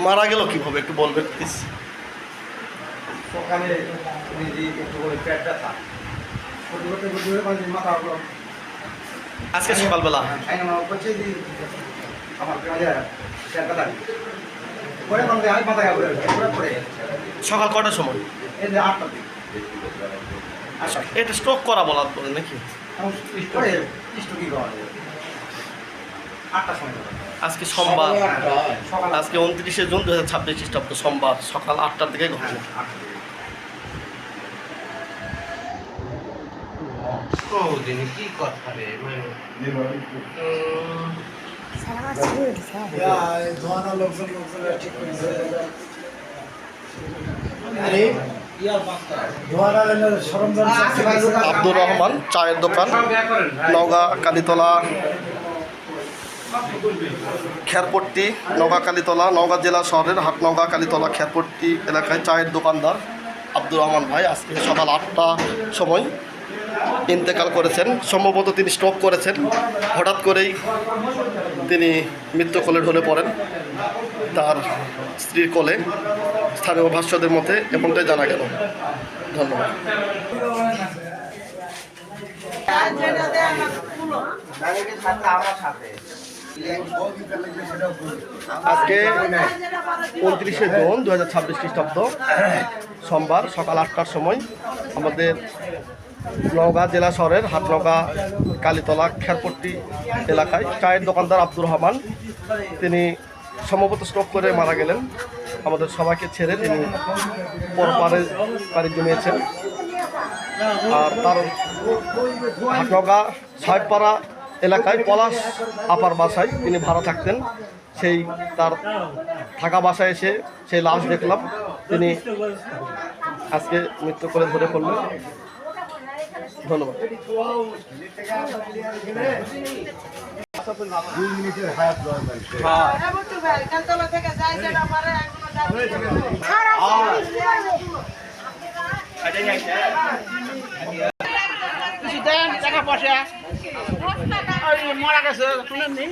মারা গেল কিভাবে একটু বলবেন প্লিজ? সকালে একটু করে পেট ব্যথা মাথা আজকে সকালবেলা আমার পেট ব্যথা পরে মাথা পরে সকাল কটার সময়? এই যে 8টার দিকে এটা স্ট্রোক করা বলা বলে নাকি? স্ট্রোকই করা 8টার সময় আজকে সোমবার, আজকে 29শে জুন 2026 খ্রিস্টাব্দ সোমবার সকাল 8টার দিকে ঘটনা। কি কথা রে আব্দুর রহমান চায়ের দোকান, নওগাঁ কালীতলা খেরপট্টি, নওগাঁ কালীতলা, নওগাঁ জেলা শহরের হাটনওগাঁ কালীতলা খেরপট্টি এলাকায় চায়ের দোকানদার আব্দুর রহমান ভাই আজকে সকাল 8টার সময় ইন্তেকাল করেছেন। সম্ভবত তিনি স্ট্রোক করেছেন, হঠাৎ করেই তিনি মৃত্যু কোলে ঢলে পড়েন তার স্ত্রীর কোলে। স্থানীয় ভাষ্যদের মধ্যে এমনটাই জানা গেল। ধন্যবাদ। আজকে 29শে জুন 2026 খ্রিস্টাব্দ সোমবার সকাল 8টার সময় আমাদের নওগাঁ জেলা শহরের হাটনওগাঁ কালীতলা খেরপট্টি এলাকায় চায়ের দোকানদার আব্দুর রহমান তিনি সম্ভবত স্ট্রোক করে মারা গেলেন। আমাদের সবাইকে ছেড়ে তিনি পরপারে পাড়ি জমিয়েছেন। আর তার হাটনওগাঁ সাহেবপাড়া এলাকায় পলাশ আপার বাসায় তিনি ভাড়া থাকতেন। সেই তার থাকা বাসায় এসে সেই লাশ দেখলাম। তিনি আজকে মৃত্যু করে ধরে পড়লেন। ধন্যবাদ। টাকা পয়সা মারা গেছে শুনেননি।